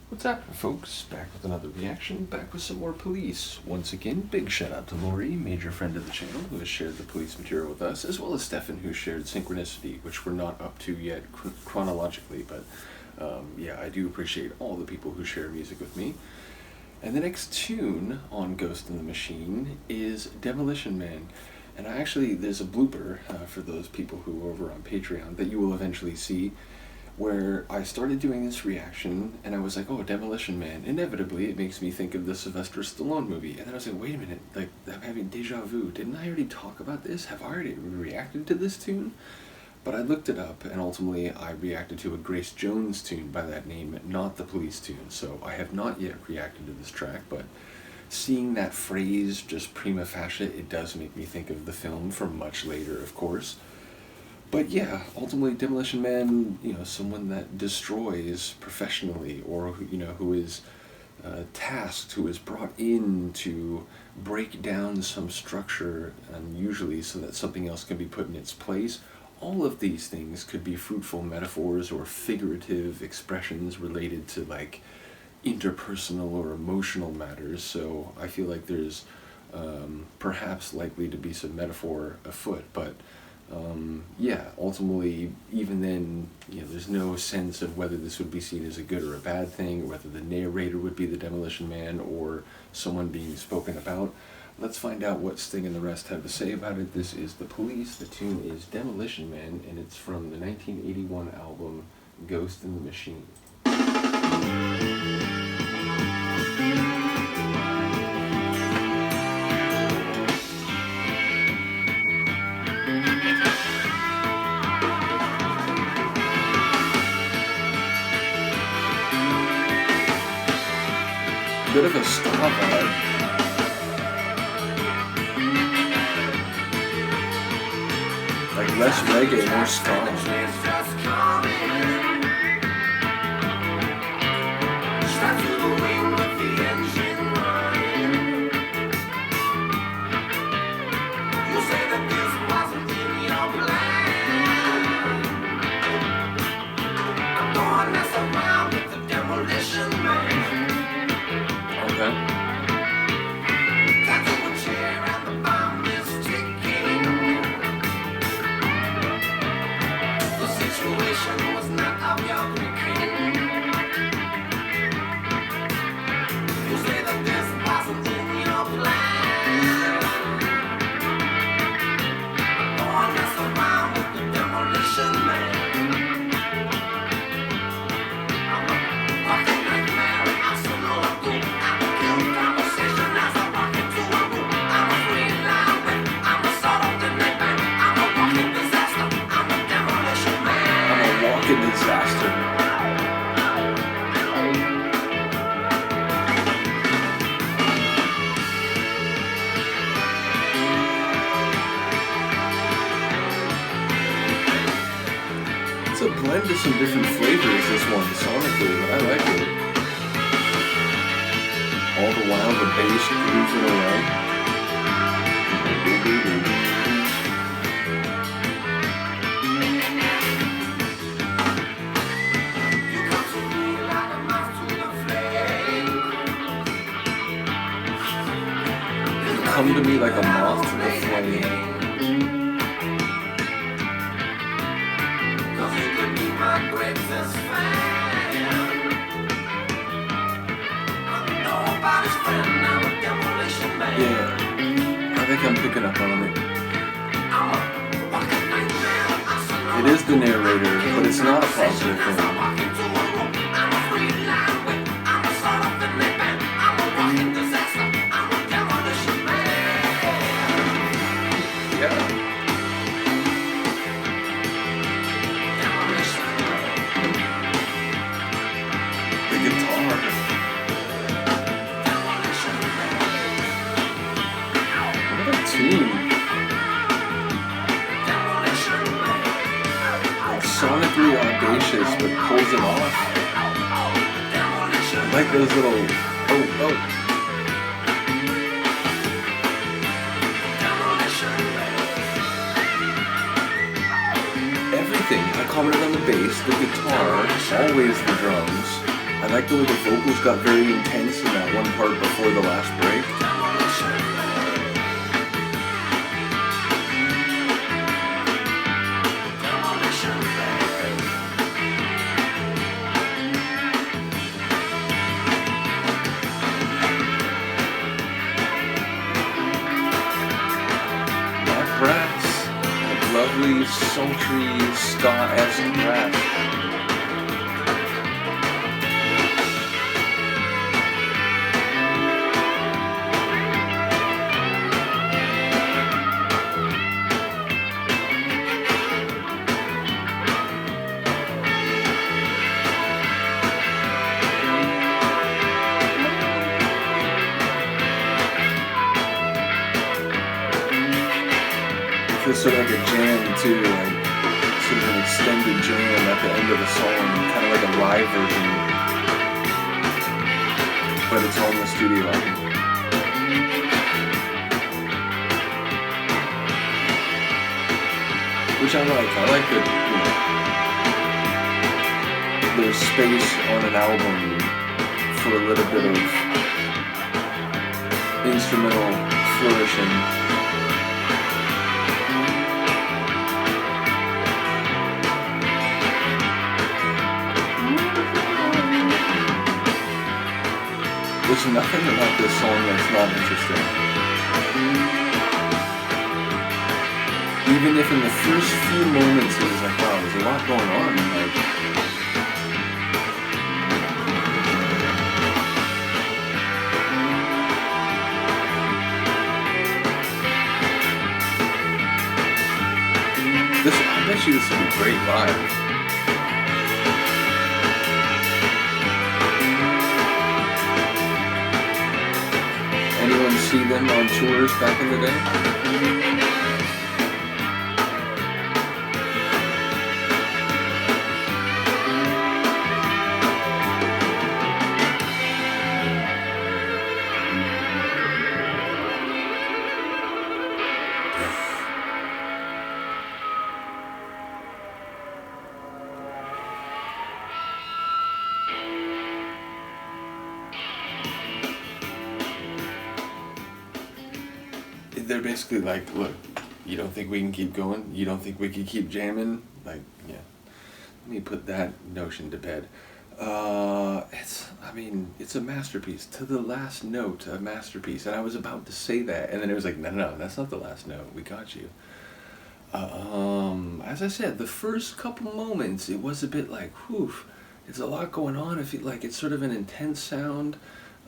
What's happening, folks? Back with another reaction, back with some more police. Once again, big shout out to Lori, major friend of the channel, who has shared the police material with us, as well as Stefan, who shared Synchronicity, which we're not up to yet chronologically, but yeah, I do appreciate all the people who share music with me. And the next tune on Ghost in the Machine is Demolition Man. And there's a blooper for those people who are over on Patreon that you will eventually see, where I started doing this reaction, and I was like, oh, Demolition Man. Inevitably, it makes me think of the Sylvester Stallone movie. And then I was like, wait a minute, like, I'm having deja vu. Didn't I already talk about this? Have I already reacted to this tune? But I looked it up, and ultimately I reacted to a Grace Jones tune by that name, not the Police tune. So I have not yet reacted to this track, but seeing that phrase just prima facie, it does make me think of the film from much later, of course. But yeah, ultimately Demolition Man, someone that destroys professionally, or who is tasked, who is brought in to break down some structure, and usually so that something else can be put in its place. All of these things could be fruitful metaphors or figurative expressions related to like interpersonal or emotional matters. So I feel like there's perhaps likely to be some metaphor afoot, but yeah, ultimately, even then, there's no sense of whether this would be seen as a good or a bad thing, or whether the narrator would be the Demolition Man or someone being spoken about. Let's find out what Sting and the rest have to say about it. This is The Police. The tune is Demolition Man, and it's from the 1981 album Ghost in the Machine. Bit of a ska vibe. Like less reggae, more ska. It's a blend of some different flavors, this one, sonically, but I like it. All the while the bass grooving away. Come to me like a moth to the flame. Yeah, I think I'm picking up on it. It is the narrator, but it's not a positive thing. Sonically audacious, but pulls it off. I like those little oh. Everything. I commented on the bass, the guitar, always the drums. I like the way the vocals got very intense in that one part before the last break. That brass, like lovely, sultry, ska-esque brass. Feels sort of like a jam too, like sort of an extended jam at the end of the song, kind of like a live version, but it's all in the studio album. Which I like that, there's space on an album for a little bit of instrumental flourishing. There's nothing about this song that's not interesting. Even if in the first few moments it was like, wow, there's a lot going on. Like, I bet you this would be great live. Anyone see them on tours back in the day? They're basically like, look, you don't think we can keep going? You don't think we can keep jamming? Like, yeah. Let me put that notion to bed. It's a masterpiece. To the last note, a masterpiece. And I was about to say that, and then it was like, no, that's not the last note. We got you. As I said, the first couple moments, it was a bit like, whew, there's a lot going on. I feel like it's sort of an intense sound.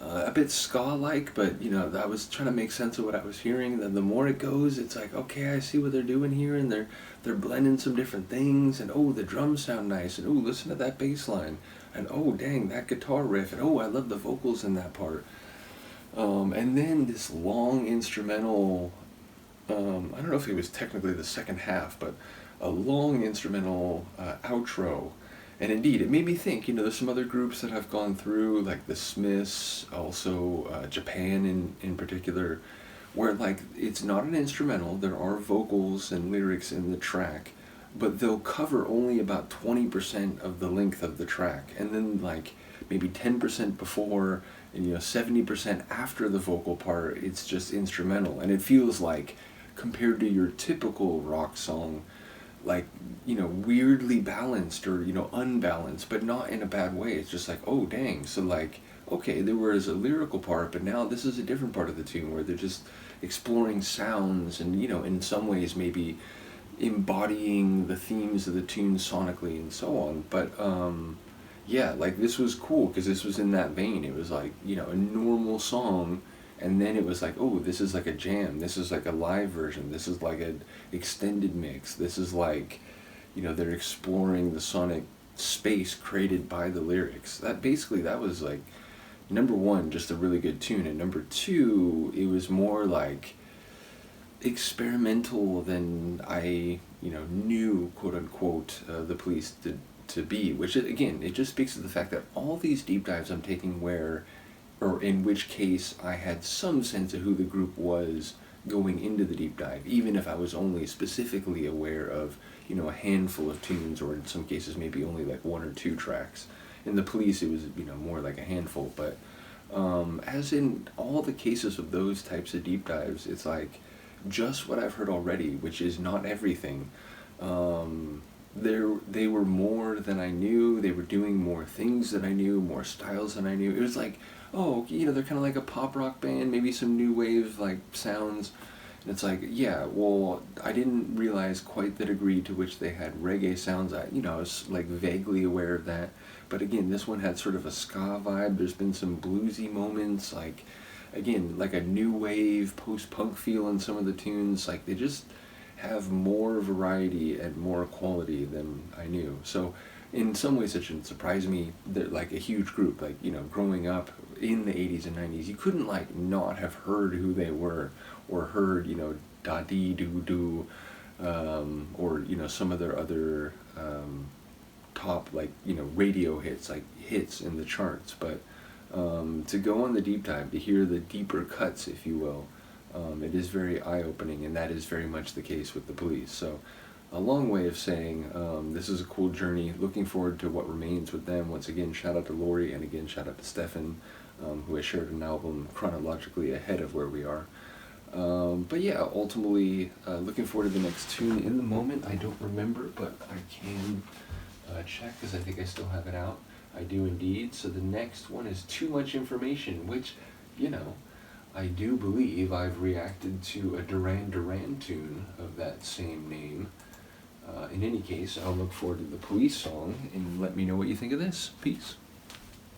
A bit ska-like, but I was trying to make sense of what I was hearing. Then the more it goes, it's like, okay, I see what they're doing here, and they're blending some different things, and oh, the drums sound nice, and oh, listen to that bass line, and oh, dang, that guitar riff, and oh, I love the vocals in that part. And then this long instrumental, I don't know if it was technically the second half, but a long instrumental outro. And indeed, it made me think, there's some other groups that I've gone through, like the Smiths, also Japan in particular, where like it's not an instrumental, there are vocals and lyrics in the track, but they'll cover only about 20% of the length of the track, and then like maybe 10% before and 70% after the vocal part, it's just instrumental. And it feels like, compared to your typical rock song, like weirdly balanced or unbalanced, but not in a bad way. It's just like, oh dang, so like, okay, there was a lyrical part, but now this is a different part of the tune where they're just exploring sounds and in some ways maybe embodying the themes of the tune sonically and so on. But yeah, like this was cool because this was in that vein. It was like a normal song, and then it was like, oh, this is like a jam, this is like a live version, this is like an extended mix, this is like, they're exploring the sonic space created by the lyrics. That was like, number one, just a really good tune, and number two, it was more like experimental than I, knew, quote unquote, the Police to be, which again, it just speaks to the fact that all these deep dives I'm taking or in which case I had some sense of who the group was going into the deep dive, even if I was only specifically aware of, a handful of tunes, or in some cases maybe only like one or two tracks. In the Police, it was, more like a handful, but as in all the cases of those types of deep dives, it's like just what I've heard already, which is not everything. They were more than I knew. They were doing more things than I knew, more styles than I knew. It was like, oh, they're kind of like a pop rock band, maybe some new wave like sounds. And it's like, yeah, well, I didn't realize quite the degree to which they had reggae sounds. I was like vaguely aware of that. But again, this one had sort of a ska vibe. There's been some bluesy moments, like, again, like a new wave, post-punk feel in some of the tunes. Like, they just have more variety and more quality than I knew. So in some ways it shouldn't surprise me. They're like a huge group. Like, growing up in the 80s and 90s, you couldn't like not have heard who they were, or heard, Da Dee Doo Doo, or, some of their other top, like, radio hits, like hits in the charts. But to go on the deep dive, to hear the deeper cuts, if you will, it is very eye-opening, and that is very much the case with the Police. So a long way of saying this is a cool journey. Looking forward to what remains with them. Once again, shout out to Lori, and again, shout out to Stefan, who has shared an album chronologically ahead of where we are. But yeah, ultimately, looking forward to the next tune. In the moment, I don't remember, but I can check, because I think I still have it out. I do indeed. So the next one is Too Much Information, which, I do believe I've reacted to a Duran Duran tune of that same name. In any case, I'll look forward to the Police song, and let me know what you think of this. Peace.